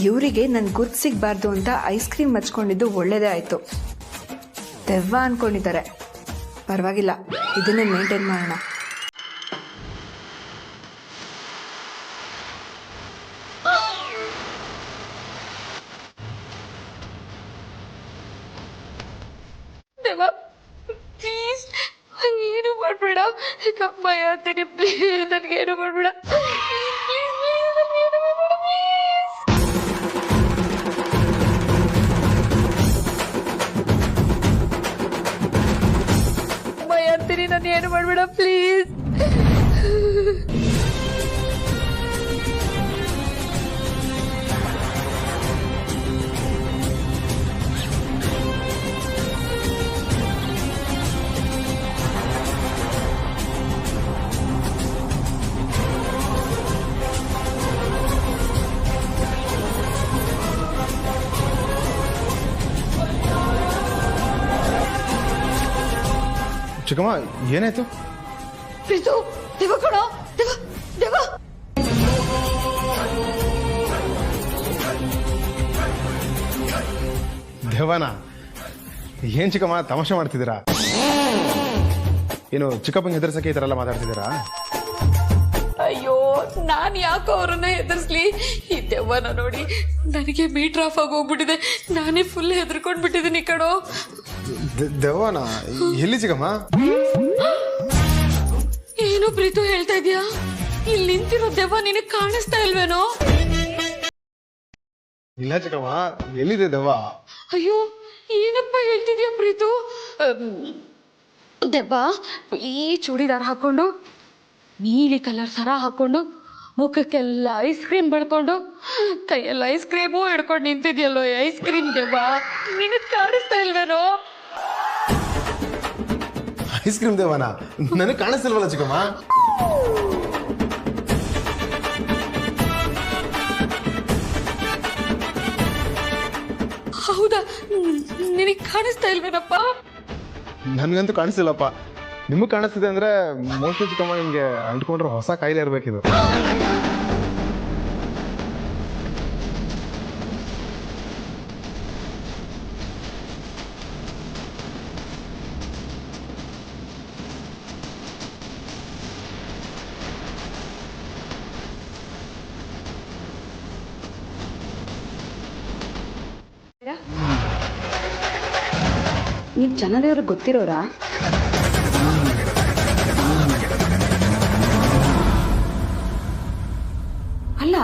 ಇವರಿಗೆ ನನ್ನ ಗುರ್ತು ಸಿಗಬಾರ್ದು ಅಂತ ಐಸ್ ಕ್ರೀಮ್ ಹಚ್ಕೊಂಡಿದ್ದು ಒಳ್ಳೇದೇ ಆಯಿತು. ದೆವ್ವ ಅನ್ಕೊಂಡಿದ್ದಾರೆ. ಪರವಾಗಿಲ್ಲ, ಇದನ್ನೇ ಮೇಂಟೈನ್ ಮಾಡೋಣ. ಪ್ಲೀಸ್ ಏನು ಮಾಡ್ಬೇಡ, ಭಯ ಆಗ್ತೀನಿ. ಪ್ಲೀಸ್ ನನಗೇನು ಮಾಡ್ಬೇಡ. ಭಯ ಆಗ್ತೀನಿ, ನಾನು ಏನು ಮಾಡ್ಬೇಡ ಪ್ಲೀಸ್. ಚಿಕ್ಕಮ್ಮ, ಏನಾಯ್ತು? ಪ್ರೀತು, ದೇವ ಕಣ, ದೇವ ದೇವ. ದೇವನ ಏನ್ ಚಿಕ್ಕಮ್ಮ ತಮಾಷೆ ಮಾಡ್ತಿದ್ದೀರಾ? ಏನು ಚಿಕ್ಕಪ್ಪಂಗೆ ಹೆದರ್ಸಕ್ಕೆ ಈ ತರ ಎಲ್ಲ ಮಾತಾಡ್ತಿದ್ದೀರಾ? ಅಯ್ಯೋ, ನಾನ್ ಯಾಕೋ ಅವ್ರನ್ನ ಹೆದರ್ಸ್ಲಿ? ಈ ದೆವ್ವನ ನೋಡಿ ನನಗೆ ಮೀಟರ್ ಆಫ್ ಆಗಿ ಹೋಗ್ಬಿಟ್ಟಿದೆ. ನಾನೇ ಫುಲ್ ಹೆದರ್ಕೊಂಡ್ ಬಿಟ್ಟಿದ್ದೀನಿ ಕಣೋ. ದೆವ್ವನ ಎಲ್ಲಿ ಚಿಕ್ಕಮ್ಮ? ಏನು ಪ್ರೀತು ಹೇಳ್ತಾ ಇದೀಯಾ? ಇಲ್ಲಿ ನಿಂತಿರೋ ದೆವ್ವ ನಿನಗೆ ಕಾಣಿಸ್ತಾ ಇಲ್ವೇನೋ? ಇಲ್ಲ ಚಿಕ್ಕಮ್ಮ, ಎಲ್ಲಿದೆ ದೆವ್ವ? ಅಯ್ಯೋ, ಏನಪ್ಪ ಹೇಳ್ತಿದ್ಯಾ ಪ್ರೀತು? ದೆವ್ವ ಈ ಚೂಡಿದಾರ ಹಾಕೊಂಡು, ನೀಲಿ ಕಲರ್ ಸರ ಹಾಕೊಂಡು, ಮುಖಕ್ಕೆಲ್ಲ ಐಸ್ ಕ್ರೀಮ್ ಬಡ್ಕೊಂಡು, ಕೈಯೆಲ್ಲ ಐಸ್ ಕ್ರೀಮು ಹಿಡ್ಕೊಂಡು ನಿಂತಿದ್ಯಲ್ಲೋ ಐಸ್ ಕ್ರೀಮ್ ದೆವ್ವ, ನಿನಗೆ ಕಾಣಿಸ್ತಾ ಇಲ್ವೇನೋ? ಐಸ್ ಕ್ರೀಮ್ ದೇವನ ನನಗೆ ಕಾಣಿಸ್ತಿಲ್ವಲ್ಲ ಚಿಕ್ಕಮ್ಮ? ಹೌದಾ, ನಿನಗೆ ಕಾಣಿಸ್ತಾ ಇಲ್ವೇನಪ್ಪ? ನನ್ಗಂತೂ ಕಾಣಿಸ್ತಿಲ್ಲಪ್ಪ. ನಿಮಗೆ ಕಾಣಿಸ್ತಿದೆ ಅಂದ್ರೆ ಮೋಸ್ಟ್ಲಿ ಚಿಕ್ಕಮ್ಮ ನಿಮ್ಗೆ ಅಂಟ್ಕೊಂಡ್ರೆ ಹೊಸ ಕಾಯಿಲೆ ಇರ್ಬೇಕಿದು. ನೀವು ಜನದೇವ್ರಿಗೆ ಗೊತ್ತಿರೋರಾ? ಅಲ್ಲ,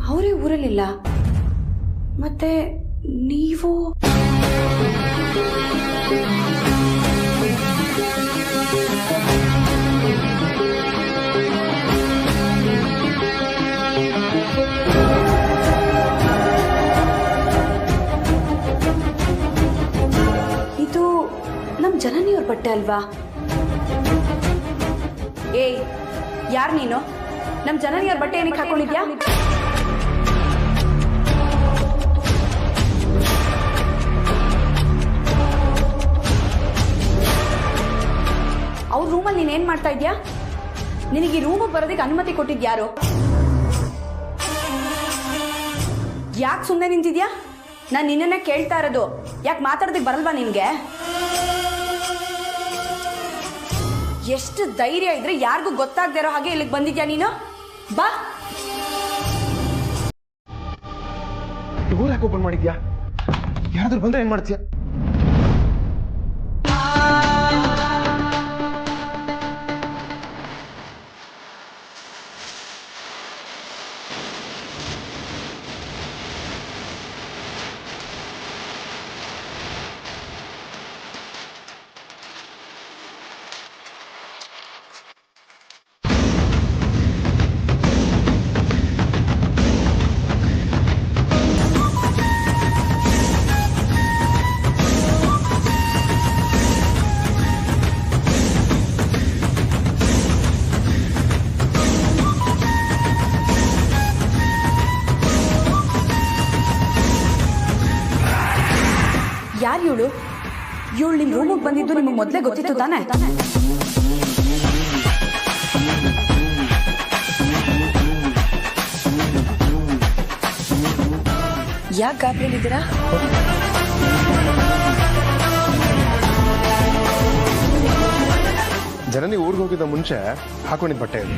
ಅವರೇ ಊರಲ್ಲಿಲ್ಲ, ಮತ್ತೆ ನೀವು? ಇದು ನಮ್ಮ ಜನನಿಯವ್ರ ಬಟ್ಟೆ ಅಲ್ವಾ? ಏಯ್, ಯಾರು ನೀನು? ನಮ್ಮ ಜನನಿಯವ್ರ ಬಟ್ಟೆ ಏನಕ್ಕೆ ಹಾಕೊಂಡಿದ್ಯಾ? ಅವ್ರ ರೂಮಲ್ಲಿ ನೀನೇನ್ ಮಾಡ್ತಾ ಇದ್ಯಾ? ನಿನಗೆ ಈ ರೂಮಿಗೆ ಬರೋದಕ್ಕೆ ಅನುಮತಿ ಕೊಟ್ಟಿದ್ಯಾರು? ಯಾಕೆ ಸುಮ್ಮನೆ ನಿಂತಿದ್ಯಾ? ನಾನು ನಿನ್ನನ್ನೇ ಕೇಳ್ತಾ ಇರೋದು. ಯಾಕೆ ಮಾತಾಡೋದಕ್ಕೆ ಬರಲ್ವಾ ನಿನ್ಗೆ? ಎಷ್ಟು ಧೈರ್ಯ ಇದ್ರೆ ಯಾರಿಗೂ ಗೊತ್ತಾಗದೇ ಇರೋ ಹಾಗೆ ಇಲ್ಲಿಗೆ ಬಂದಿದ್ಯಾ ನೀನು? ಬಾ. ಡೋರ್ ಯಾಕೆ ಓಪನ್ ಮಾಡಿದ್ಯಾ? ಯಾರಾದ್ರೂ ಬಂದ್ರೆ ಏನ್ ಮಾಡ್ತೀಯಾ? ಯಾರು ಇವಳು? ಇವಳು ನಿಮ್ಮ ರೂಮಿಗೆ ಬಂದಿದ್ದು ನಿಮಗೆ ಮೊದಲೇ ಗೊತ್ತಿತ್ತು ತಾನೇ? ಯಾಕೆ ಗಾಬರಿಲಿದ್ದೀರಾ? ಜನನಿ ಊರಿಗೆ ಹೋಗಿದ್ದ ಮುಂಚೆ ಹಾಕೊಂಡಿದ್ದ ಬಟ್ಟೆ ಇದು.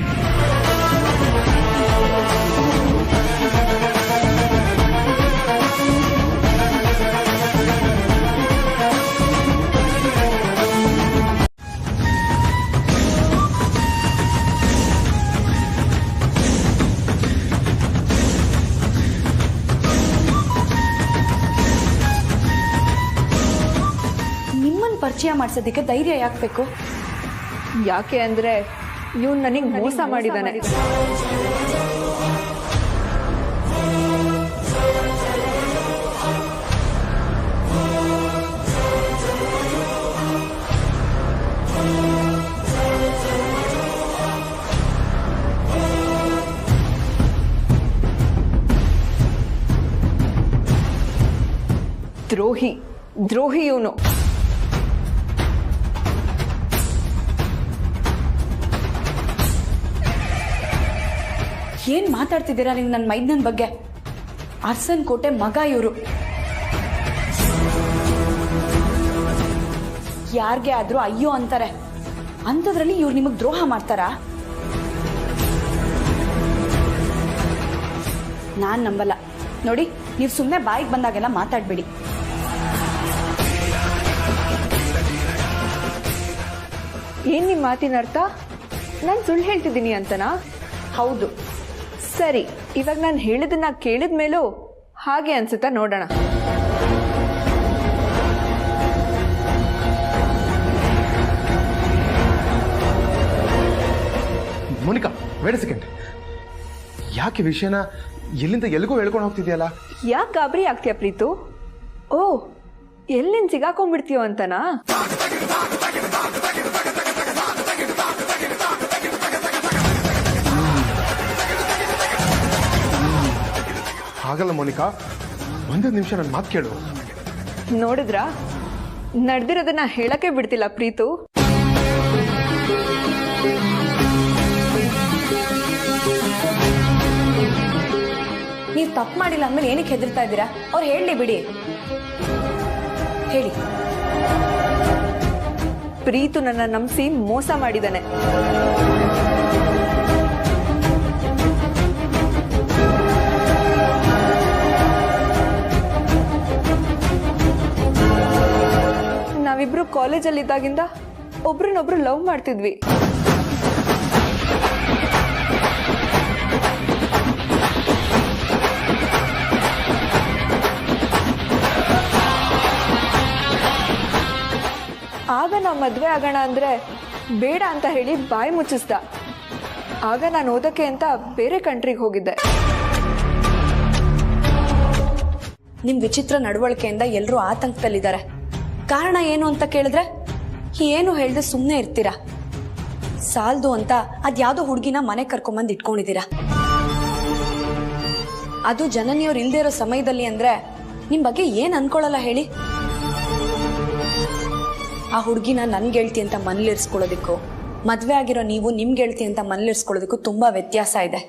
ನಿಮ್ಮನ್ನು ಪರಿಚಯ ಮಾಡಿಸೋದಕ್ಕೆ ಧೈರ್ಯ ಯಾಕೆ ಬೇಕು? ಯಾಕೆ ಅಂದರೆ ಇವನು ನನಗೆ ಮೋಸ ಮಾಡಿದ್ದಾನೆ. ದ್ರೋಹಿ ದ್ರೋಹಿ ಇವನು. ಏನ್ ಮಾತಾಡ್ತಿದ್ದೀರಾ ನೀವು ನನ್ನ ಮೈದನನ್ ಬಗ್ಗೆ? ಅರ್ಸನ್ ಕೋಟೆ ಮಗ ಇವರು. ಯಾರಿಗೆ ಆದ್ರೂ ಅಯ್ಯೋ ಅಂತಾರೆ, ಅಂಥದ್ರಲ್ಲಿ ಇವ್ರು ನಿಮಗ್ ದ್ರೋಹ ಮಾಡ್ತಾರಾ? ನಾನ್ ನಂಬಲ್ಲ. ನೋಡಿ, ನೀವು ಸುಮ್ಮನೆ ಬಾಯಿಗೆ ಬಂದಾಗೆಲ್ಲ ಮಾತಾಡ್ಬೇಡಿ. ಏನ್ ನಿಮ್ಮ ಮಾತಿನ ಅರ್ಥ? ನಾನು ಸುಳ್ಳು ಹೇಳ್ತಿದ್ದೀನಿ ಅಂತನಾ? ಹೌದು. ಸರಿ, ಇವಾಗ ನಾನು ಹೇಳಿದ್ದನ್ನ ಕೇಳಿದ ಮೇಲೂ ಹಾಗೆ ಅನ್ಸುತ್ತಾ ನೋಡೋಣ. Monica, wait a second. ಯಾಕೆ ವಿಷಯನ ಎಲ್ಲಿಂದ ಎಲ್ಲಿಗೂ ಹೇಳ್ಕೊಂಡು ಹೋಗ್ತಿದ್ಯಲ್ಲ? ಯಾಕೆ ಗಾಬರಿ ಆಗ್ತೀಯ ಪ್ರೀತು? ಓ, ಎಲ್ಲಿಂದ ಸಿಗಾಕೊಂಡ್ಬಿಡ್ತೀಯೋ ಅಂತನಾ? ಹಾಗಲ್ಲ ಮೋನಿಕಾ, ಒಂದೇ ನಿಮಿಷ ನನ್ನ ಮಾತು ಕೇಳು. ನೋಡಿದ್ರಾ, ನಡೆದಿರೋದನ್ನ ಹೇಳಕ್ಕೆ ಬಿಡ್ತಿಲ್ಲ ಪ್ರೀತು. ನೀವು ತಪ್ಪು ಮಾಡಿಲ್ಲ ಅಂದ್ಮೇಲೆ ಏನಕ್ಕೆ ಹೆದರ್ತಾ ಇದ್ದೀರಾ? ಅವ್ರು ಹೇಳಲಿ ಬಿಡಿ. ಹೇಳಿ. ಪ್ರೀತು ನನ್ನ ನಂಬಿಸಿ ಮೋಸ ಮಾಡಿದ್ದಾನೆ. ನಾವಿಬ್ರು ಕಾಲೇಜಲ್ಲಿ ಇದ್ದಾಗಿಂದ ಒಬ್ರನ್ನೊಬ್ರು ಲವ್ ಮಾಡ್ತಿದ್ವಿ. ಆಗ ನಾವು ಮದುವೆ ಆಗೋಣ ಅಂದರೆ ಬೇಡ ಅಂತ ಹೇಳಿ ಬಾಯಿ ಮುಚ್ಚಿಸ್ದ. ಆಗ ನಾನು ಓದಕ್ಕೆ ಅಂತ ಬೇರೆ ಕಂಟ್ರಿಗೆ ಹೋಗಿದ್ದೆ. ನಿಮ್ಮ ವಿಚಿತ್ರ ನಡವಳಿಕೆಯಿಂದ ಎಲ್ಲರೂ ಆತಂಕದಲ್ಲಿದ್ದಾರೆ. ಕಾರಣ ಏನು ಅಂತ ಕೇಳಿದ್ರೆ ಏನು ಹೇಳ್ದೆ ಸುಮ್ಮನೆ ಇರ್ತೀರಾ. ಸಾಲ್ದು ಅಂತ ಅದ್ಯಾವುದೋ ಹುಡುಗಿನ ಮನೆ ಕರ್ಕೊಂಬಂದು ಇಟ್ಕೊಂಡಿದ್ದೀರಾ. ಅದು ಜನನಿಯವ್ರು ಇಲ್ದೇ ಇರೋ ಸಮಯದಲ್ಲಿ ಅಂದ್ರೆ ನಿಮ್ಮ ಬಗ್ಗೆ ಏನು ಅನ್ಕೊಳ್ಳಲ್ಲ ಹೇಳಿ? ಆ ಹುಡುಗಿನ ನನ್ನ ಗೆಳ್ತಿ ಅಂತ ಮನೇಲಿರಿಸ್ಕೊಳ್ಳೋದಕ್ಕೂ ಮದುವೆ ಆಗಿರೋ ನೀವು ನಿಮ್ಮ ಗೆಳ್ತಿ ಅಂತ ಮನೇಲಿರಿಸ್ಕೊಳ್ಳೋದಕ್ಕೂ ತುಂಬ ವ್ಯತ್ಯಾಸ ಇದೆ.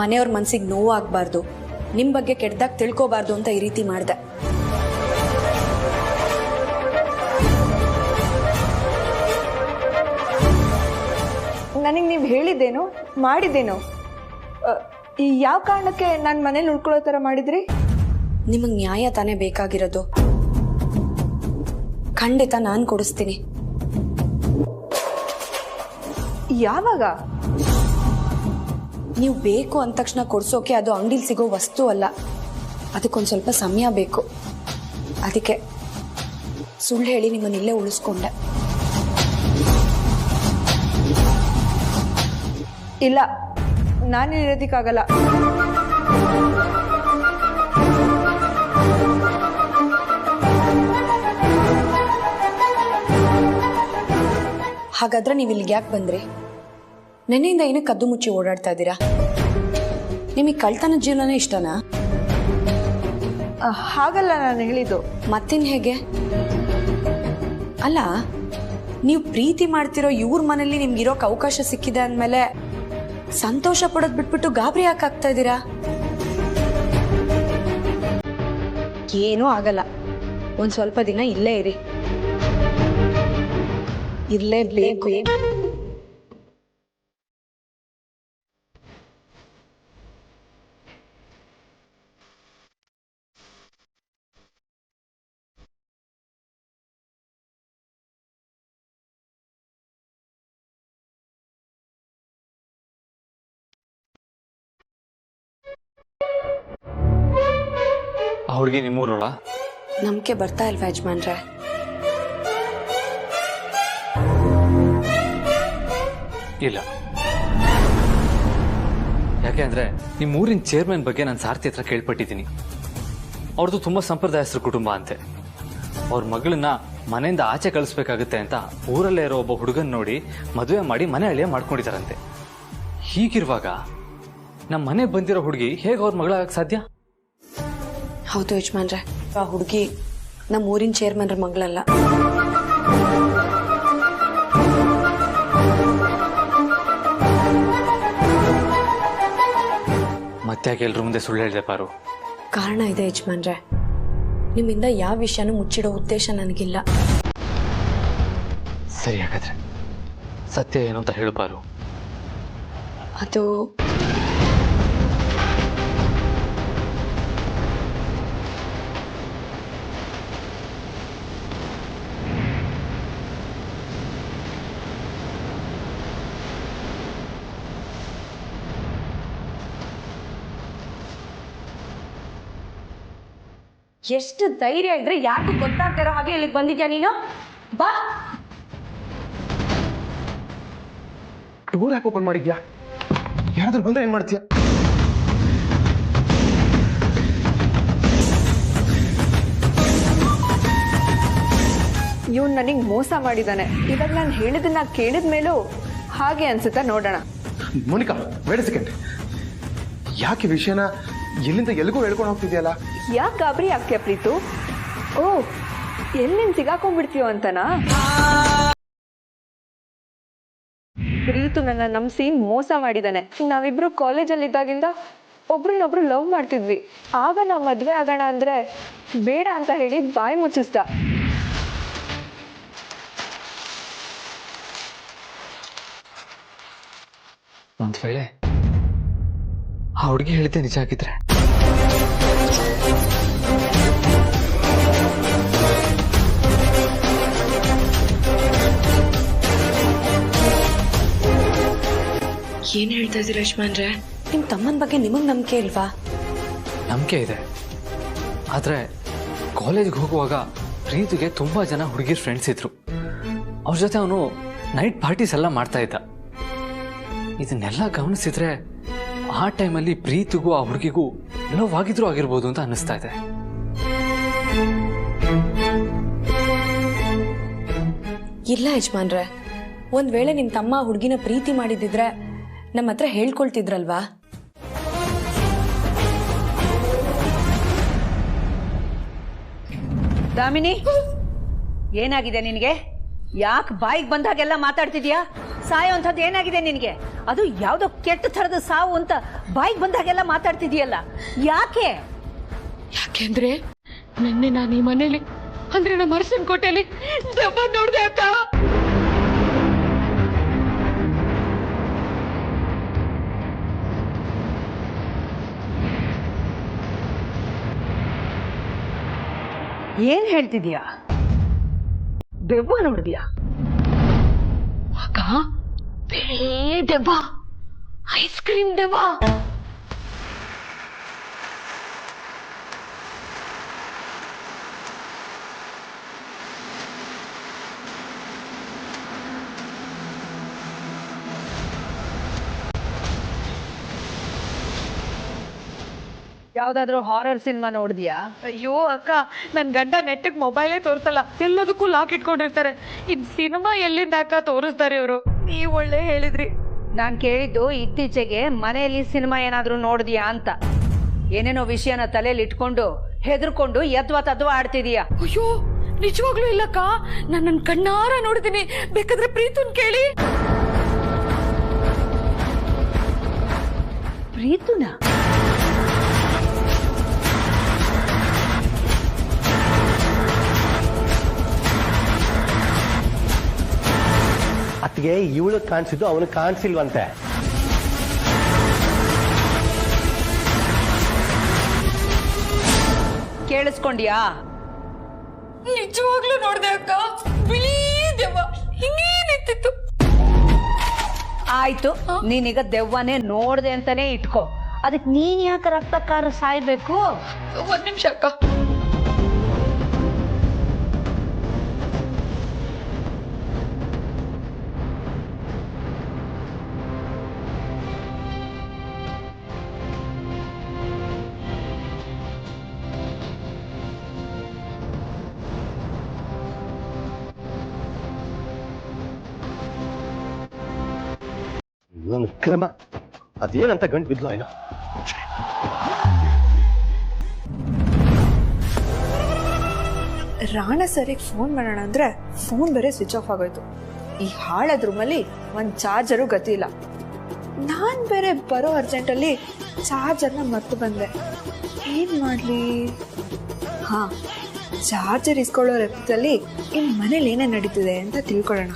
ಮನೆಯವ್ರ ಮನಸ್ಸಿಗೆ ನೋವು ಆಗಬಾರ್ದು, ನಿಮ್ಮ ಬಗ್ಗೆ ಕೆಟ್ಟದಾಗ ತಿಳ್ಕೋಬಾರ್ದು ಅಂತ ಈ ರೀತಿ ಮಾಡಿದೆ. ನನಗೆ ನೀವು ಹೇಳಿದ್ದೇನು, ಮಾಡಿದ್ದೇನು? ಯಾವ ಕಾರಣಕ್ಕೆ ನಾನು ಮನೇಲಿ ಉಳ್ಕೊಳ್ಳೋ ಥರ ಮಾಡಿದ್ರಿ? ನಿಮಗೆ ನ್ಯಾಯ ತಾನೇ ಬೇಕಾಗಿರೋದು. ಖಂಡಿತ ನಾನು ಕೊಡಿಸ್ತೀನಿ. ಯಾವಾಗ? ನೀವು ಬೇಕು ಅಂದ ತಕ್ಷಣ ಕೊಡ್ಸೋಕೆ ಅದು ಅಂಗಡಿಲಿ ಸಿಗೋ ವಸ್ತು ಅಲ್ಲ. ಅದಕ್ಕೊಂದು ಸ್ವಲ್ಪ ಸಮಯ ಬೇಕು. ಅದಕ್ಕೆ ಸುಳ್ಳು ಹೇಳಿ ನಿಮ್ಮನ್ನ ಇಲ್ಲೇ ಉಳಿಸ್ಕೊಂಡೆ. ಇಲ್ಲ, ನಾನು ಇರೋದಕ್ಕಾಗಲ್ಲ. ಹಾಗಾದ್ರೆ ನೀವು ಇಲ್ಲಿಗೆ ಯಾಕೆ ಬಂದ್ರಿ? ನೆನ್ನೆಯಿಂದ ಏನಕ್ಕೆ ಕದ್ದು ಮುಚ್ಚಿ ಓಡಾಡ್ತಾ ಇದ್ದೀರಾ? ನಿಮಗೆ ಕಳ್ತನ ಜೀವನನೇ ಇಷ್ಟನಾ? ಹಾಗಲ್ಲ ನಾನು ಹೇಳಿದ್ದು. ಮತ್ತಿನ್ ಹೇಗೆ? ಅಲ್ಲ, ನೀವು ಪ್ರೀತಿ ಮಾಡ್ತಿರೋ ಇವ್ರ ಮನೇಲಿ ನಿಮ್ಗಿರೋಕೆ ಅವಕಾಶ ಸಿಕ್ಕಿದೆ ಅಂದಮೇಲೆ ಸಂತೋಷ ಪಡೋದು ಬಿಟ್ಬಿಟ್ಟು ಗಾಬರಿ ಯಾಕೆ ಆಗ್ತಾ ಇದ್ದೀರಾ? ಏನೂ ಆಗಲ್ಲ. ಒಂದು ಸ್ವಲ್ಪ ದಿನ ಇಲ್ಲೇ ಇರಿ. ಇರಲೇಬೇಕು. ಆ ಹುಡುಗಿ ನಿಮ್ಮೂರಲ್ಲ? ನಂಬಿಕೆ ಬರ್ತಾ ಇಲ್ವಾ ಯಜಮಾನ್ರೆ? ಇಲ್ಲ. ಯಾಕೆ ಅಂದ್ರೆ ನಿಮ್ಮ ಊರಿನ ಚೇರ್ಮನ್ ಬಗ್ಗೆ ನಾನು ಸಾರ್ಥಿ ಹತ್ರ ಕೇಳ್ಪಟ್ಟಿದ್ದೀನಿ. ಅವ್ರದ್ದು ತುಂಬಾ ಸಂಪ್ರದಾಯಸ್ಥರ ಕುಟುಂಬ ಅಂತೆ. ಅವ್ರ ಮಗಳನ್ನ ಮನೆಯಿಂದ ಆಚೆ ಕಳಿಸ್ಬೇಕಾಗುತ್ತೆ ಅಂತ ಊರಲ್ಲೇ ಇರೋ ಒಬ್ಬ ಹುಡುಗನ್ ನೋಡಿ ಮದುವೆ ಮಾಡಿ ಮನೆ ಅಳಿಯ ಮಾಡ್ಕೊಂಡಿದ್ದಾರಂತೆ. ಹೀಗಿರುವಾಗ ನಮ್ಮ ಮನೆಗೆ ಬಂದಿರೋ ಹುಡುಗಿ ಹೇಗೆ ಅವ್ರ ಮಗಳಾಗಕ್ಕೆ ಸಾಧ್ಯ? ಹೌದು ಯಜಮಾನ್ರೆ, ಆ ಹುಡುಗಿ ನಮ್ಮ ಊರಿನ ಚೇರ್ಮನ್ರ ಮಗಳಲ್ಲ. ಮತ್ತೆ ಯಾಕೆ ಎಲ್ರ ಮುಂದೆ ಸುಳ್ಳು ಹೇಳಿದೆ ಪಾರು? ಕಾರಣ ಇದೆ ಯಜಮಾನ್ರೆ. ನಿಮ್ಮಿಂದ ಯಾವ ವಿಷಯನೂ ಮುಚ್ಚಿಡೋ ಉದ್ದೇಶ ನನಗಿಲ್ಲ. ಸರಿ, ಹಾಗಾದ್ರೆ ಸತ್ಯ ಏನು ಅಂತ ಹೇಳು ಪಾರು. ಅದು ಎಷ್ಟು ಧೈರ್ಯ ಇದ್ರೆ ಯಾಕೆ ಗೊತ್ತಾಗ್ತಿರೋ ಹಾಗೆ ಇಲ್ಲಿಗೆ ಬಂದಿದ್ಯಾ ನೀನು? ಬಾ. ಡೋರ್ ಯಾಕೆ ಓಪನ್ ಮಾಡಿದ್ಯಾ? ಯಾರಾದ್ರೂ ಬಂದ್ರೆ ಏನ್ ಮಾಡ್ತೀಯ? ಇವನು ನನಗೆ ಮೋಸ ಮಾಡಿದ್ದಾನೆ. ಇವಾಗ ನಾನು ಹೇಳಿದ್ದನ್ನ ಕೇಳಿದ ಮೇಲೂ ಹಾಗೆ ಅನ್ಸುತ್ತಾ? ನೋಡೋಣ. Monica, wait second. ಯಾಕೆ ವಿಷಯನ ಎಲ್ಲಿಂದ ಎಲ್ಲಿಗೂ ಹೇಳ್ಕೊಂಡು ಹೋಗ್ತಿದ್ಯಲ್ಲ? ಯಾಕೆ ಗಾಬರಿ ಆಗ್ತೀಯ ಪ್ರೀತು? ಓ, ಎಲ್ಲಿಂದ ಸಿಗಾಕೊಂಡ್ಬಿಡ್ತೀಯೋ ಅಂತನಾ? ಪ್ರೀತು ನನ್ನ ನಂಬಿಸಿ ಮೋಸ ಮಾಡಿದ್ದಾನೆ. ನಾವಿಬ್ರು ಕಾಲೇಜಲ್ಲಿ ಇದ್ದಾಗಿಂದ ಒಬ್ರನ್ನೊಬ್ರು ಲವ್ ಮಾಡ್ತಿದ್ವಿ. ಆಗ ನಾವು ಮದ್ವೆ ಆಗೋಣ ಅಂದ್ರೆ ಬೇಡ ಅಂತ ಹೇಳಿ ಬಾಯಿ ಮುಚ್ಚಿಸ್ದ. ಒಂದ್ ವೇಳೆ ಆ ಹುಡುಗಿ ಹೇಳಿದ್ದೆ ನಿಜ ಆಗಿದ್ರೆ? ಏನ್ ಹೇಳ್ತಾ ಇದ್ದೀರಾ ಯಜಮಾನ್ರೆ? ನಿಮ್ ತಮ್ಮನ ಬಗ್ಗೆ ನಿಮಗ್ ನಂಬಿಕೆ ಇಲ್ವಾ? ನಂಬಿಕೆ ಇದೆ, ಆದ್ರೆ ಕಾಲೇಜ್ಗೆ ಹೋಗುವಾಗ ಪ್ರೀತಿಗೆ ತುಂಬಾ ಜನ ಹುಡುಗಿರ್ ಫ್ರೆಂಡ್ಸ್ ಇದ್ರು. ಅವ್ರ ಜೊತೆ ಅವನು ನೈಟ್ ಪಾರ್ಟೀಸ್ ಎಲ್ಲ ಮಾಡ್ತಾ ಇದ್ದ. ಇದನ್ನೆಲ್ಲ ಗಮನಿಸಿದ್ರೆ ಆ ಟೈಮಲ್ಲಿ ಪ್ರೀತಿಗೂ ಆ ಹುಡುಗಿಗೂ ಲವ್ ಆಗಿದ್ರು ಆಗಿರ್ಬೋದು ಅಂತ ಅನ್ನಿಸ್ತಾ ಇದೆ. ಇಲ್ಲ ಯಜಮಾನ್ರೆ, ಒಂದ್ ವೇಳೆ ನಿಮ್ ತಮ್ಮ ಹುಡುಗಿನ ಪ್ರೀತಿ ಮಾಡಿದಿದ್ರೆ ನಮ್ಮ ಹತ್ರ ಹೇಳ್ಕೊಳ್ತಿದ್ರಲ್ವಾ? ದಾಮಿನಿ, ಏನಾಗಿದೆ ನಿನಗೆ? ಯಾಕೆ ಬಾಯಿಗೆ ಬಂದಾಗೆಲ್ಲ ಮಾತಾಡ್ತಿದ್ಯಾ? ಸಾಯೋ ಅಂಥದ್ದು ಏನಾಗಿದೆ ನಿನಗೆ? ಅದು ಯಾವುದೋ ಕೆಟ್ಟ ಥರದ ಸಾವು ಅಂತ ಬಾಯಿಗೆ ಬಂದಾಗೆಲ್ಲ ಮಾತಾಡ್ತಿದ್ಯಲ್ಲ, ಯಾಕೆ? ಯಾಕೆಂದ್ರೆ ನಿನ್ನೆ ನಾನು ಈ ಮನೇಲಿ ಅಂದ್ರೆ ನಮ್ಮ ಅರಸನ್ ಕೋಟೆಯಲ್ಲಿ ದೆವ್ವ ನೋಡ್ದೆ ಅಕ್ಕ. ಏನ್ ಹೇಳ್ತಿದ್ಯಾ? ದೆವ್ವ ನೋಡಿದ್ಯಾ? ಅಕ್ಕ, ಬೆಳೆ ದೆವ್ವ, ಐಸ್ ಕ್ರೀಮ್ ದೆವ್ವ. ಯಾವ್ದಾದ್ರು ಹಾರರ್ ಸಿನಿಮಾ ನೋಡಿದ್ಯಾ? ಅಯ್ಯೋ ಅಕ್ಕ, ನನ್ ಗಂಡ ನೆಟ್ಟಿಗೆ ಮೊಬೈಲೇ ತೋರಿಸಲ್ಲ, ಎಲ್ಲದಕ್ಕೂ ಲಾಕ್ ಇಟ್ಕೊಂಡಿರ್ತಾರೆ. ಇನ್ ಸಿನಿಮಾ ಎಲ್ಲಿಂದ ಅಕ್ಕ ತೋರಿಸ್ತಾರೆ ಇವರು? ನೀವ್ ಒಳ್ಳೆ ಹೇಳಿದ್ರಿ. ನಾನ್ ಕೇಳಿದ್ದು ಇತ್ತೀಚೆಗೆ ಮನೆಯಲ್ಲಿ ಸಿನಿಮಾ ಏನಾದ್ರೂ ನೋಡಿದ್ಯಾ ಅಂತ. ಏನೇನೋ ವಿಷಯನ ತಲೆಯಲ್ಲಿ ಇಟ್ಕೊಂಡು ಹೆದರ್ಕೊಂಡು ಯದ್ವಾ ತದ್ವಾ ಆಡ್ತಿದೀಯಾ. ಅಯ್ಯೋ, ನಿಜವಾಗ್ಲೂ ಇಲ್ಲಕ್ಕ, ನಾನು ನನ್ನ ಕಣ್ಣಾರ ನೋಡಿದ್ದೀನಿ. ಬೇಕಾದ್ರೆ ಪ್ರೀತುನ್ ಕೇಳಿ. ಪ್ರೀತುನ? ಫಸ್ಟ್ಗೆ ಇವಳು ಕಾಣಿಸಿದ್ದು ಅವನು ಕಾಣಿಸಿಲ್ವಂತೆ. ಕೇಳಿಸ್ಕೊಂಡ್ಯಾ? ನಿಜವಾಗ್ಲೂ ನೋಡ್ದೆ ಅಕ್ಕ, ಬಿಳಿ ದೆವ್ವ ಹಿಂಗೇ ನಿಂತಿತ್ತು. ಆಯ್ತು, ನೀನೀಗ ದೆವ್ವನೇ ನೋಡ್ದೆ ಅಂತಾನೆ ಇಟ್ಕೋ. ಅದಕ್ಕೆ ನೀನ್ ಯಾಕೆ ರಕ್ತಕಾರ ಸಾಯ್ಬೇಕು? ಒಂದ್ ನಿಮಿಷ ಅಕ್ಕ. ನನ್ನ ಕ್ರಮ ಅದೇನಂತ ಗಂಟು ಬಿದ್ಲು ಏನೋ. ರಾಣ ಸರಿಗೆ ಫೋನ್ ಮಾಡೋಣ ಅಂದ್ರೆ ಫೋನ್ ಬೇರೆ ಸ್ವಿಚ್ ಆಫ್ ಆಗೋಯ್ತು. ಈ ಹಾಳದ ರೂಮಲ್ಲಿ ಒಂದು ಚಾರ್ಜರು ಗತಿ ಇಲ್ಲ. ನಾನು ಬೇರೆ ಬರೋ ಅರ್ಜೆಂಟಲ್ಲಿ ಚಾರ್ಜರ್ನ ಮರ್ತು ಬಂದೆ. ಏನು ಮಾಡಲಿ? ಹಾಂ, ಚಾರ್ಜರ್ ಇಸ್ಕೊಳ್ಳೋ ರಕ್ತದಲ್ಲಿ ಇನ್ನು ಮನೇಲಿ ಏನೇ ನಡೀತಿದೆ ಅಂತ ತಿಳ್ಕೊಳ್ಳೋಣ.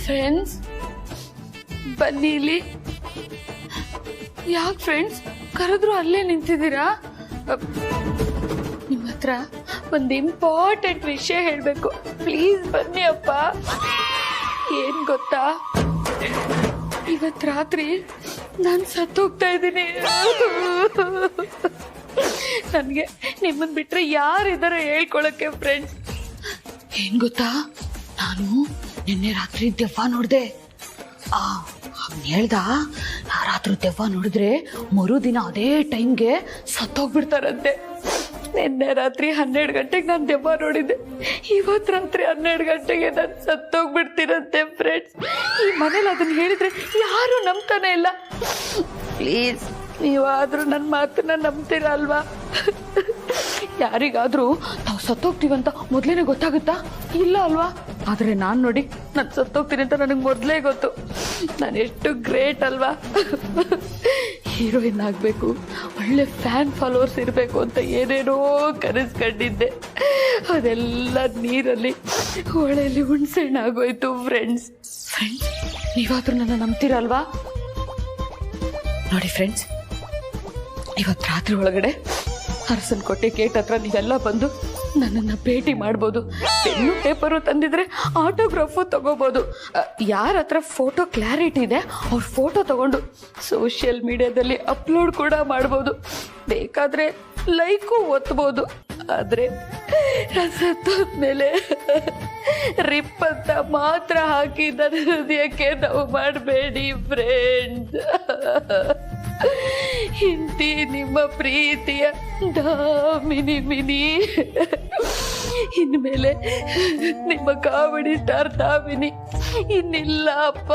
ಫ್ರೆಂಡ್ಸ್ ಬನ್ನಿ ಇಲ್ಲಿ. ಯಾಕೆ ಫ್ರೆಂಡ್ಸ್ ಕರೆದ್ರು ಅಲ್ಲೇ ನಿಂತಿದ್ದೀರಾ? ನಿಮ್ಮ ಹತ್ರ ಒಂದು ಇಂಪಾರ್ಟೆಂಟ್ ವಿಷಯ ಹೇಳಬೇಕು. ಪ್ಲೀಸ್ ಬನ್ನಿ ಅಪ್ಪ. ಏನ್ ಗೊತ್ತಾ, ಇವತ್ತು ರಾತ್ರಿ ನಾನು ಸತ್ತೋಗ್ತಾ ಇದ್ದೀನಿ. ನನಗೆ ನಿಮ್ಮನ್ ಬಿಟ್ರೆ ಯಾರಿದ್ದಾರೆ ಹೇಳ್ಕೊಳಕ್ಕೆ ಫ್ರೆಂಡ್ಸ್? ಏನ್ ಗೊತ್ತಾ, ನಾನು ನಿನ್ನೆ ರಾತ್ರಿ ದೆವ್ವ ನೋಡ್ದೆ. ಹೇಳ್ದ, ರಾತ್ರಿ ದೆವ್ವ ನೋಡಿದ್ರೆ ಮರುದಿನ ಅದೇ ಟೈಮ್ಗೆ ಸತ್ತೋಗ್ಬಿಡ್ತಾರಂತೆ. ನಿನ್ನೆ ರಾತ್ರಿ 12 ಗಂಟೆಗೆ ನಾನು ದೆವ್ವ ನೋಡಿದ್ದೆ. ಇವತ್ತು ರಾತ್ರಿ 12 ಗಂಟೆಗೆ ನಾನು ಸತ್ತೋಗ್ಬಿಡ್ತೀರಂತೆ ಫ್ರೆಂಡ್ಸ್. ಈ ಮನೇಲಿ ಅದನ್ನ ಹೇಳಿದ್ರೆ ಯಾರು ನಂಬ್ತಾನೆ ಇಲ್ಲ. ಪ್ಲೀಸ್ ನೀವಾದ್ರೂ ನನ್ನ ಮಾತನ್ನ ನಂಬ್ತೀರಾ ಅಲ್ವಾ? ಯಾರಿಗಾದ್ರೂ ನಾವು ಸತ್ತೋಗ್ತೀವಂತ ಮೊದಲೇನೆ ಗೊತ್ತಾಗುತ್ತಾ? ಇಲ್ಲ ಅಲ್ವಾ? ಆದರೆ ನಾನು ನೋಡಿ, ನಾನು ಸತ್ತೋಗ್ತೀನಿ ಅಂತ ನನಗೆ ಮೊದಲೇ ಗೊತ್ತು. ನಾನು ಎಷ್ಟು ಗ್ರೇಟ್ ಅಲ್ವಾ? ಹೀರೋಯಿನ್ ಆಗಬೇಕು, ಒಳ್ಳೆ ಫ್ಯಾನ್ ಫಾಲೋವರ್ಸ್ ಇರಬೇಕು ಅಂತ ಏನೇನೋ ಕನಸ್ಕೊಂಡಿದ್ದೆ. ಅದೆಲ್ಲ ನೀರಲ್ಲಿ ಹೊಳೆಯಲ್ಲಿ ಹುಣ್ಸೆಣ್ಣಾಗೋಯ್ತು ಫ್ರೆಂಡ್ಸ್. ನೀವಾದ್ರೂ ನನ್ನ ನಂಬ್ತೀರಲ್ವಾ? ನೋಡಿ ಫ್ರೆಂಡ್ಸ್, ಇವತ್ತು ರಾತ್ರಿ ಒಳಗಡೆ ಅರಸನಕೋಟೆ ಗೇಟ್ ಹತ್ರ ನೀವೆಲ್ಲ ಬಂದು ನನ್ನನ್ನು ಭೇಟಿ ಮಾಡ್ಬೋದು. ಪೆನ್ನು ಪೇಪರು ತಂದಿದ್ರೆ ಆಟೋಗ್ರಾಫು ತಗೋಬೋದು. ಯಾರ ಹತ್ರ ಫೋಟೋ ಕ್ಲಾರಿಟಿ ಇದೆ ಅವ್ರ ಫೋಟೋ ತಗೊಂಡು ಸೋಷಿಯಲ್ ಮೀಡಿಯಾದಲ್ಲಿ ಅಪ್ಲೋಡ್ ಕೂಡ ಮಾಡ್ಬೋದು. ಬೇಕಾದರೆ ಲೈಕು ಒತ್ಬೋದು. ಆದರೆ ಸತ್ತೋದ್ಮೇಲೆ ರಿಪ್ ಅಂತ ಮಾತ್ರ ಹಾಕಿ ನನ್ನ ಹೃದಯಕ್ಕೆ ನೋವು ಮಾಡಬೇಡಿ ಫ್ರೆಂಡ್ಸ್. ಹಿಂದಿ ನಿಮ್ಮ ಪ್ರೀತಿಯ ದಾಮಿನಿ ಮಿನಿ. ಇನ್ಮೇಲೆ ನಿಮ್ಮ ಕಾಮಿಡಿ ಸ್ಟಾರ್ ದಾಮಿನಿ ಇನ್ನಿಲ್ಲ ಅಪ್ಪ.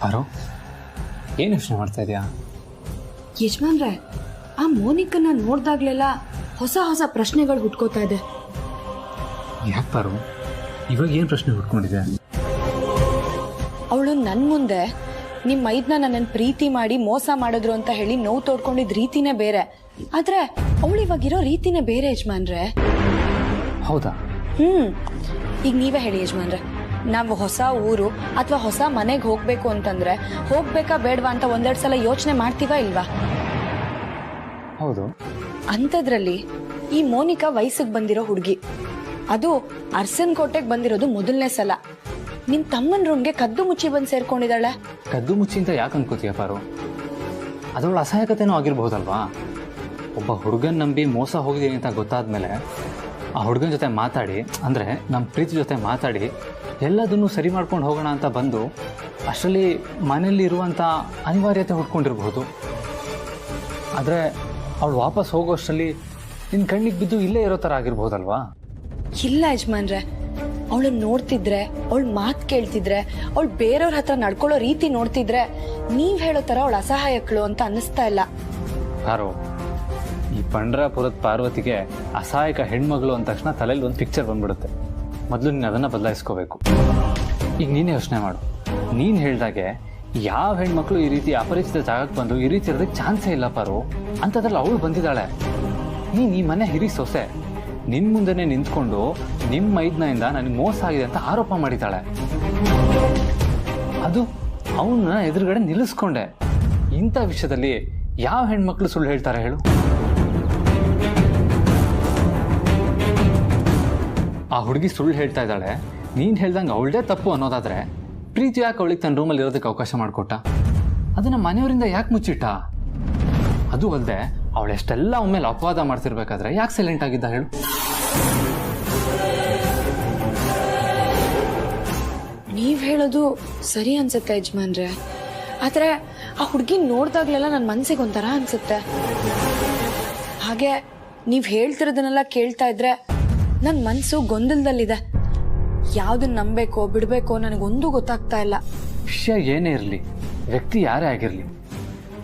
ಪಾರು, ಏನು ಯೋಚನೆ ಮಾಡ್ತಾ ಇದೆಯಾ? ಯಜಮಾನ್ರೆ, ಆ ಮೋನಿಕನ್ನ ನೋಡ್ದಾಗ್ಲೆಲ್ಲ ಹೊಸ ಹೊಸ ಪ್ರಶ್ನೆಗಳು ಹುಟ್ಕೋತಾ ಇದೆ. ಯಾಕೆ ಪಾರು, ಇವಾಗ ಏನು ಪ್ರಶ್ನೆ ಹುಟ್ಕೊಂಡಿದೆ? ಅವಳು ನನ್ನ ಮುಂದೆ ನಿಮ್ಮ ಮೈದ್ನ ನನ್ನನ್ನು ಪ್ರೀತಿ ಮಾಡಿ ಮೋಸ ಮಾಡಿದ್ರು ಅಂತ ಹೇಳಿ ನೋವು ತೋಡ್ಕೊಂಡಿದ್ದ ರೀತಿನೇ ಬೇರೆ. ಆದ್ರೆ ಅವಳು ಇವಾಗಿರೋ ರೀತಿನೇ ಬೇರೆ ಯಜಮಾನ್ರೆ. ಹೌದಾ? ಈಗ ನೀವೇ ಹೇಳಿ ಯಜಮಾನ್ರೆ, ನಾವು ಹೊಸ ಊರು ಅಥವಾ ಹೊಸ ಮನೆಗೆ ಹೋಗ್ಬೇಕು ಅಂತಂದ್ರೆ ಹೋಗ್ಬೇಕಾ ಬೇಡವಾ ಅಂತ ಒಂದೆರಡು ಸಲ ಯೋಚನೆ ಮಾಡ್ತೀವಾ ಇಲ್ವಾ? ಹೌದು. ಅಂಥದ್ರಲ್ಲಿ ಈ ಮೋನಿಕಾ ವಯಸ್ಸಿಗೆ ಬಂದಿರೋ ಹುಡುಗಿ, ಅದು ಅರಸನಕೋಟೆಗೆ ಬಂದಿರೋದು ಮೊದಲನೇ ಸಲ. ನಿಮ್ ತಮ್ಮನ ರೂಮ್ಗೆ ಕದ್ದು ಮುಚ್ಚಿ ಬಂದು ಸೇರ್ಕೊಂಡಿದ್ದಾಳೆ. ಕದ್ದು ಮುಚ್ಚಿ ಅಂತ ಯಾಕೆ ಅನ್ಕೋತೀಯ ಪಾರು? ಅದರೊಳ ಅಸಹಾಯಕತೆನೂ ಆಗಿರ್ಬೋದಲ್ವಾ? ಒಬ್ಬ ಹುಡುಗನ ನಂಬಿ ಮೋಸ ಹೋಗಿದ್ದೀನಿ ಅಂತ ಗೊತ್ತಾದ್ಮೇಲೆ ಆ ಹುಡುಗನ ಜೊತೆ ಮಾತಾಡಿ, ಅಂದರೆ ನಮ್ಮ ಪ್ರೀತಿ ಜೊತೆ ಮಾತಾಡಿ ಎಲ್ಲದನ್ನೂ ಸರಿ ಮಾಡ್ಕೊಂಡು ಹೋಗೋಣ ಅಂತ ಬಂದು ಅಷ್ಟರಲ್ಲಿ ಮನೆಯಲ್ಲಿ ಇರುವಂಥ ಅನಿವಾರ್ಯತೆ ಹುಡ್ಕೊಂಡಿರ್ಬೋದು. ಆದರೆ ಅವಳು ವಾಪಸ್ ಹೋಗೋಷ್ಟರಲ್ಲಿ ನಿನ್ನ ಕಣ್ಣಿಗೆ ಬಿದ್ದು ಇಲ್ಲೇ ಇರೋ ಥರ ಆಗಿರ್ಬೋದಲ್ವಾ? ಇಲ್ಲ ಯಜಮಾನ್ರೆ, ಅವಳನ್ನ ನೋಡ್ತಿದ್ರೆ, ಅವಳ ಮಾತು ಕೇಳ್ತಿದ್ರೆ, ಅವಳು ಬೇರೆಯವ್ರ ಹತ್ರ ನಡ್ಕೊಳ್ಳೋ ರೀತಿ ನೋಡ್ತಿದ್ರೆ ನೀವ್ ಹೇಳೋ ತರ ಅವಳ ಅಸಹಾಯಕಳು ಅಂತ ಅನ್ನಿಸ್ತಾ ಇಲ್ಲ. ಪಾರು, ಈ ಪಂಡ್ರಾಪುರದ ಪಾರ್ವತಿಗೆ ಅಸಹಾಯಕ ಹೆಣ್ಮಗಳು ಅಂದ ತಕ್ಷಣ ತಲೆಯಲ್ಲಿ ಒಂದು ಪಿಕ್ಚರ್ ಬಂದ್ಬಿಡುತ್ತೆ. ಮೊದಲು ನೀನು ಅದನ್ನು ಬದಲಾಯಿಸ್ಕೋಬೇಕು. ಈಗ ನೀನೇ ಯೋಚನೆ ಮಾಡು. ನೀನು ಹೇಳ್ದಾಗೆ ಯಾವ ಹೆಣ್ಮಕ್ಳು ಈ ರೀತಿ ಅಪರಿಚಿತ ಜಾಗಕ್ಕೆ ಬಂದು ಈ ರೀತಿ ಇರೋದಕ್ಕೆ ಚಾನ್ಸೇ ಇಲ್ಲ ಪಾರು. ಅಂಥದ್ರಲ್ಲಿ ಅವಳು ಬಂದಿದ್ದಾಳೆ. ನೀನು ಈ ಮನೆ ಹಿರಿ ಸೊಸೆ, ನಿನ್ನ ಮುಂದೆನೇ ನಿಂತ್ಕೊಂಡು ನಿಮ್ಮ ಮೈದ್ನಿಂದ ನನಗೆ ಮೋಸ ಆಗಿದೆ ಅಂತ ಆರೋಪ ಮಾಡಿದ್ದಾಳೆ. ಅದು ಅವನ್ನ ಎದುರುಗಡೆ ನಿಲ್ಲಿಸ್ಕೊಂಡೆ. ಇಂಥ ವಿಷಯದಲ್ಲಿ ಯಾವ ಹೆಣ್ಮಕ್ಳು ಸುಳ್ಳು ಹೇಳ್ತಾರೆ ಹೇಳು? ಆ ಹುಡುಗಿ ಸುಳ್ಳು ಹೇಳ್ತಾ ಇದ್ದಾಳೆ, ನೀನು ಹೇಳ್ದಂಗೆ ಅವಳದೇ ತಪ್ಪು ಅನ್ನೋದಾದ್ರೆ ಪ್ರೀತಿ ಯಾಕೆ ಅವಳಿಗೆ ತನ್ನ ರೂಮಲ್ಲಿ ಇರೋದಕ್ಕೆ ಅವಕಾಶ ಮಾಡಿಕೊಟ್ಟ? ಅದನ್ನು ಮನೆಯವರಿಂದ ಯಾಕೆ ಮುಚ್ಚಿಟ್ಟ? ಅದು ಅಲ್ಲದೆ ಅವಳೆಷ್ಟೆಲ್ಲ ಒಮ್ಮೆಲೆ ಅಪವಾದ ಮಾಡ್ತಿರ್ಬೇಕಾದ್ರೆ ಯಾಕೆ ಸೈಲೆಂಟ್ ಆಗಿದ್ದ ಹೇಳು? ನೀವ್ ಹೇಳೋದು ಸರಿ ಅನ್ಸುತ್ತೆ ಯಜಮಾನ್ರೆ. ಆದ್ರೆ ಆ ಹುಡುಗಿ ನೋಡ್ದಾಗ್ಲೆಲ್ಲ ನನ್ನ ಮನ್ಸಿಗೆ ಒಂಥರ ಅನ್ಸುತ್ತೆ. ಹಾಗೆ ನೀವ್ ಹೇಳ್ತಿರೋದನ್ನೆಲ್ಲ ಕೇಳ್ತಾ ಇದ್ರೆ ನನ್ನ ಮನ್ಸು ಗೊಂದಲದಲ್ಲಿದೆ. ಯಾವ್ದನ್ನ ನಂಬೇಕೋ ಬಿಡ್ಬೇಕೋ ನನಗೊಂದು ಗೊತ್ತಾಗ್ತಾ ಇಲ್ಲ. ವಿಷಯ ಏನೇ ಇರಲಿ, ವ್ಯಕ್ತಿ ಯಾರೇ ಆಗಿರಲಿ,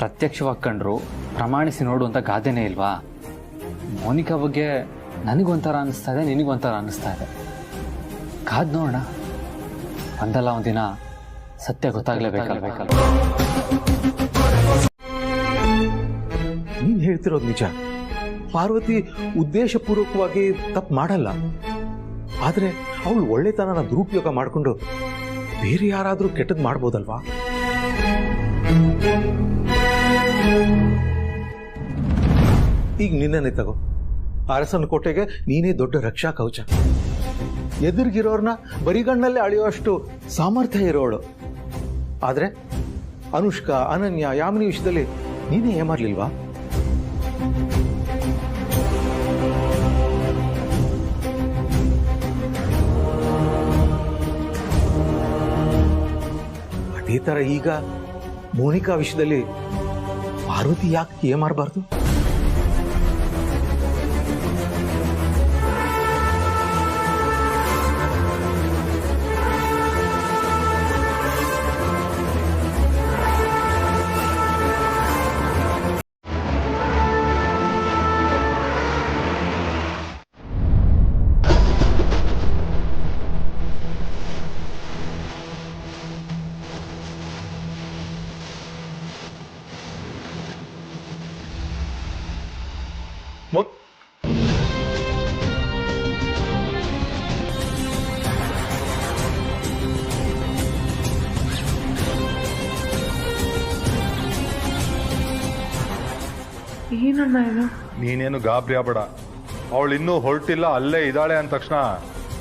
ಪ್ರತ್ಯಕ್ಷವಾಗಿ ಕಂಡ್ರು ಪ್ರಮಾಣಿಸಿ ನೋಡುವಂಥ ಗಾದೆನೇ ಇಲ್ವಾ? ಮೋನಿಕಾ ಬಗ್ಗೆ ನನಗೊಂಥರ ಅನ್ನಿಸ್ತಾ ಇದೆ, ನಿನಗೊಂಥರ ಅನ್ನಿಸ್ತಾ ಇದೆ. ಕಾದ್ ನೋಡೋಣ. ಒಂದಲ್ಲ ಒಂದಿನ ಸತ್ಯ ಗೊತ್ತಾಗ್ಲೇಬೇಕಲ್ಲ. ನೀನ್ ಹೇಳ್ತಿರೋದು ನಿಜ. ಪಾರ್ವತಿ ಉದ್ದೇಶಪೂರ್ವಕವಾಗಿ ತಪ್ಪು ಮಾಡಲ್ಲ. ಆದ್ರೆ ಅವಳು ಒಳ್ಳೆತನನ ದುರುಪಯೋಗ ಮಾಡಿಕೊಂಡು ಬೇರೆ ಯಾರಾದ್ರೂ ಕೆಟ್ಟದ್ ಮಾಡ್ಬೋದಲ್ವಾ? ಈಗ ನಿನ್ನೆ ತಗೋ, ಅರಸನ ಕೋಟೆಗೆ ನೀನೇ ದೊಡ್ಡ ರಕ್ಷಾ ಕವಚ. ಎದುರಿಗಿರೋರ್ನ ಬರಿಗಣ್ಣಲ್ಲೇ ಅಳೆಯುವಷ್ಟು ಸಾಮರ್ಥ್ಯ ಇರೋಳು. ಆದ್ರೆ ಅನುಷ್ಕಾ, ಅನನ್ಯ, ಯಾಮಿನಿ ವಿಷಯದಲ್ಲಿ ನೀನೇ ಏಮಾರ್ಲಿಲ್ವಾ? ಅದೇ ತರ ಈಗ ಮೋನಿಕಾ ವಿಷಯದಲ್ಲಿ ಪಾರ್ವತಿ ಯಾಕೆ ಏಮಾರಬಾರ್ದು? ನೀನೇನು ಗಾಬರಿ ಆಗ್ಬೇಡ. ಅವಳು ಇನ್ನೂ ಹೊರಟಿಲ್ಲ, ಅಲ್ಲೇ ಇದ್ದಾಳೆ ಅಂದ ತಕ್ಷಣ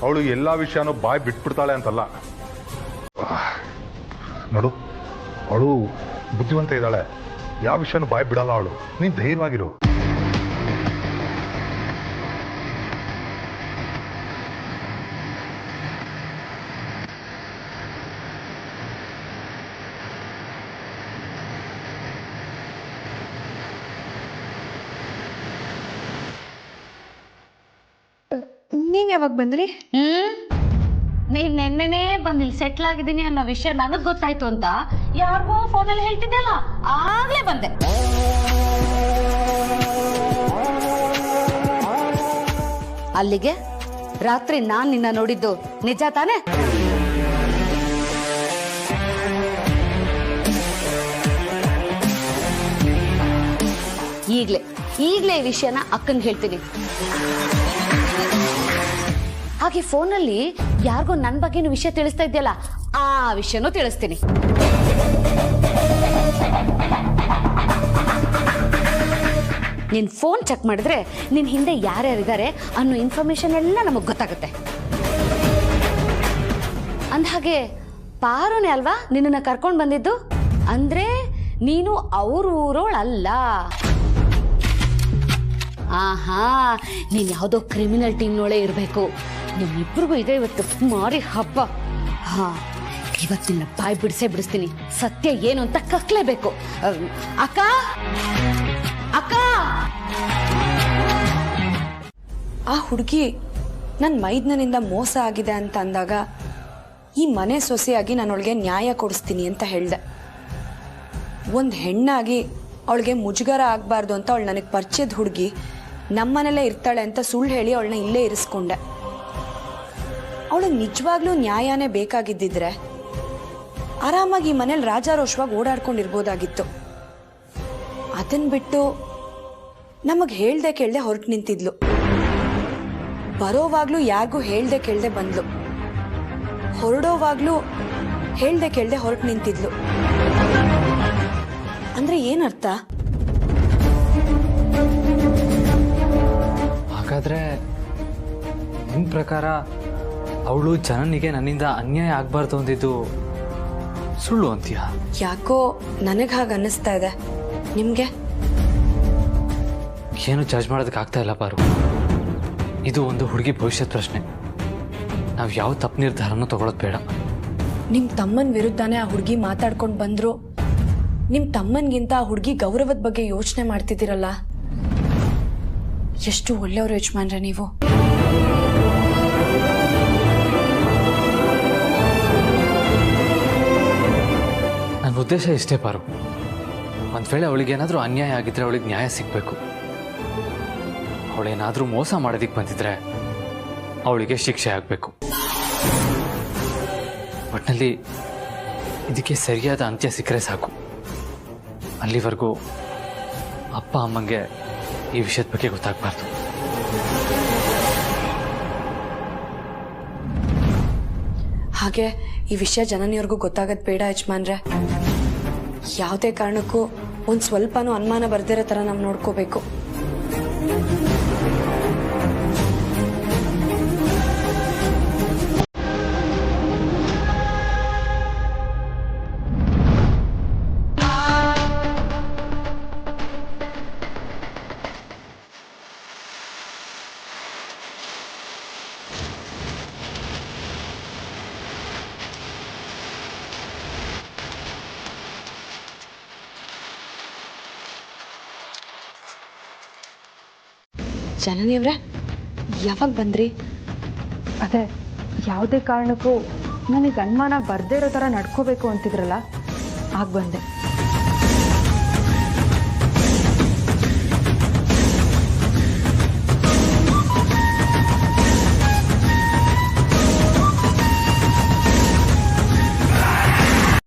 ಅವಳು ಎಲ್ಲಾ ವಿಷಯನೂ ಬಾಯ್ ಬಿಟ್ಬಿಡ್ತಾಳೆ ಅಂತಲ್ಲ. ನೋಡು, ಅವಳು ಬುದ್ಧಿವಂತ ಇದ್ದಾಳೆ, ಯಾವ ವಿಷಯನೂ ಬಾಯ್ ಬಿಡಲ್ಲ ಅವಳು. ನೀನ್ ಧೈರ್ಯವಾಗಿರು. ನೀವ್ ಯಾವಾಗ ಬಂದ್ರಿ? ನೀನ್ ನೆನ್ನೆನೇ ಬಂದು ಇಲ್ಲಿ ಸೆಟ್ಲ್ ಆಗಿದ್ದೀನಿ ಅನ್ನೋ ವಿಷಯ ನನಗ್ ಗೊತ್ತಾಯ್ತು ಅಂತ ಯಾರಿಗೋ ಫೋನಲ್ಲಿ ಹೇಳ್ತಿದ್ದಲ್ಲ, ಆಗ್ಲೇ ಬಂದೆ. ಅಲ್ಲಿಗೆ ರಾತ್ರಿ ನಾನ್ ನಿನ್ನ ನೋಡಿದ್ದು ನಿಜ ತಾನೆ? ಈಗ್ಲೇ ಈ ವಿಷಯನ ಅಕ್ಕನ್ಗೆ ಹೇಳ್ತೀನಿ. ಹಾಗೆ ಫೋನಲ್ಲಿ ಯಾರಿಗೋ ನನ್ನ ಬಗ್ಗೆನೂ ವಿಷಯ ತಿಳಿಸ್ತಾ ಇದೆಯಲ್ಲ, ಆ ವಿಷಯನೂ ತಿಳಿಸ್ತೀನಿ. ನಿನ್ ಫೋನ್ ಚೆಕ್ ಮಾಡಿದ್ರೆ ನಿನ್ ಹಿಂದೆ ಯಾರ್ಯಾರಿದ್ದಾರೆ ಅನ್ನೋ ಇನ್ಫಾರ್ಮೇಶನ್ ಎಲ್ಲ ನಮಗ್ ಗೊತ್ತಾಗುತ್ತೆ. ಅಂದಹಾಗೆ ಪಾರುನೇ ಅಲ್ವಾ ನಿನ್ನನ್ನ ಕರ್ಕೊಂಡು ಬಂದಿದ್ದು? ಅಂದ್ರೆ ನೀನು ಅವ್ರ ಊರೋಳಲ್ಲ. ಆಹಾ, ನೀನ್ ಯಾವುದೋ ಕ್ರಿಮಿನಲ್ ಟೀಮ್ನೊಳೆ ಇರಬೇಕು. ನಿಮ್ಮಿಬ್ರಿಗೂ ಇದೆ ಇವತ್ತು ಮಾರಿ ಹಬ್ಬ. ಹಾ, ಇವತ್ತಿನ ಬಾಯ್ ಬಿಡಿಸ್ತೀನಿ. ಸತ್ಯ ಏನು ಅಂತ ಕಕ್ಲೇಬೇಕು. ಅಕ್ಕ ಅಕ್ಕ, ಆ ಹುಡುಗಿ ನನ್ನ ಮೈದ್ನನಿಂದ ಮೋಸ ಆಗಿದೆ ಅಂತ ಅಂದಾಗ ಈ ಮನೆ ಸೊಸೆಯಾಗಿ ನಾನು ಅವಳಿಗೆ ನ್ಯಾಯ ಕೊಡಿಸ್ತೀನಿ ಅಂತ ಹೇಳಿದೆ. ಒಂದು ಹೆಣ್ಣಾಗಿ ಅವಳಿಗೆ ಮುಜುಗರ ಆಗಬಾರ್ದು ಅಂತ ಅವಳು ನನಗೆ ಪರಿಚಯದ ಹುಡುಗಿ ನಮ್ಮನೇಲೇ ಇರ್ತಾಳೆ ಅಂತ ಸುಳ್ಳು ಹೇಳಿ ಅವಳನ್ನ ಇಲ್ಲೇ ಇರಿಸ್ಕೊಂಡೆ. ಅವಳಿಗೆ ನಿಜವಾಗ್ಲೂ ನ್ಯಾಯನೇ ಬೇಕಾಗಿದ್ದಿದ್ರೆ ಆರಾಮಾಗಿ ಈ ಮನೇಲಿ ರಾಜಾರೋಷವಾಗಿ ಓಡಾಡ್ಕೊಂಡಿರ್ಬೋದಾಗಿತ್ತು. ಅದನ್ನ ಬಿಟ್ಟು ನಮಗೆ ಹೇಳ್ದೆ ಕೇಳ್ದೆ ಹೊರಟು ನಿಂತಿದ್ಲು. ಬರೋವಾಗ್ಲೂ ಯಾರಿಗೂ ಹೇಳ್ದೆ ಕೇಳ್ದೆ ಬಂದ್ಲು, ಹೊರಡೋವಾಗ್ಲೂ ಹೇಳ್ದೆ ಕೇಳ್ದೆ ಹೊರಟು ನಿಂತಿದ್ಲು. ಅಂದ್ರೆ ಏನರ್ಥ? ಹಾಗಾದ್ರೆ ನಿಮ್ಮ ಪ್ರಕಾರ ಅವಳು ಜನನಿಗೆ ನನ್ನಿಂದ ಅನ್ಯಾಯ ಆಗಬಾರ್ದು ಅಂದಿದ್ದು ಸುಳ್ಳು ಅಂತೀಯ? ಯಾಕೋ ನನಗೆ ಹಾಗೆ ಅನ್ನಿಸ್ತಾ ಇದೆ. ನಿಮ್ಗೆ? ಏನು ಜಡ್ಜ್ ಮಾಡೋದಕ್ಕಾಗ್ತಾ ಇಲ್ಲ ಪಾರು. ಇದು ಒಂದು ಹುಡುಗಿ ಭವಿಷ್ಯದ ಪ್ರಶ್ನೆ. ನಾವು ಯಾವ ತಪ್ಪು ನಿರ್ಧಾರನೂ ತಗೊಳ್ಳೋದು ಬೇಡ. ನಿಮ್ಮ ತಮ್ಮನ ವಿರುದ್ಧನೇ ಆ ಹುಡುಗಿ ಮಾತಾಡ್ಕೊಂಡು ಬಂದ್ರು. ನಿಮ್ಮ ತಮ್ಮನಿಗಿಂತ ಆ ಹುಡುಗಿ ಗೌರವದ ಬಗ್ಗೆ ಯೋಚನೆ ಮಾಡ್ತಿದ್ದೀರಲ್ಲ, ಎಷ್ಟು ಒಳ್ಳೆಯವರು ಯಜಮಾನ್ರೆ ನೀವು. ನನ್ನ ಉದ್ದೇಶ ಇಷ್ಟೇ ಪಾರು. ಒಂದು ವೇಳೆ ಅವಳಿಗೇನಾದರೂ ಅನ್ಯಾಯ ಆಗಿದ್ರೆ ಅವಳಿಗೆ ನ್ಯಾಯ ಸಿಗಬೇಕು. ಅವಳೇನಾದರೂ ಮೋಸ ಮಾಡೋದಕ್ಕೆ ಬಂದಿದ್ರೆ ಅವಳಿಗೆ ಶಿಕ್ಷೆ ಆಗಬೇಕು. ಒಟ್ಟಿನಲ್ಲಿ ಇದಕ್ಕೆ ಸರಿಯಾದ ಅಂತ್ಯ ಸಿಕ್ಕರೆ ಸಾಕು. ಅಲ್ಲಿವರೆಗೂ ಅಪ್ಪ ಅಮ್ಮಂಗೆ ಈ ವಿಷಯದ ಬಗ್ಗೆ ಗೊತ್ತಾಗಬಾರ್ದು. ಹಾಗೆ ಈ ವಿಷಯ ಜನನಿಯವ್ರಿಗೂ ಗೊತ್ತಾಗದ್ ಬೇಡ ಯಜಮಾನ್ರೆ. ಯಾವುದೇ ಕಾರಣಕ್ಕೂ ಒಂದು ಸ್ವಲ್ಪನೂ ಅನುಮಾನ ಬರ್ದಿರೋ ಥರ ನಾವು ನೋಡ್ಕೋಬೇಕು. ಜನನಿಯವ್ರೆ, ಯಾವಾಗ ಬಂದ್ರಿ? ಅದೇ ಯಾವುದೇ ಕಾರಣಕ್ಕೂ ನನಗೆ ಅನುಮಾನ ಬರ್ದೇ ಇರೋ ಥರ ನಡ್ಕೋಬೇಕು ಅಂತಿದ್ರಲ್ಲ, ಆಗ ಬಂದೆ.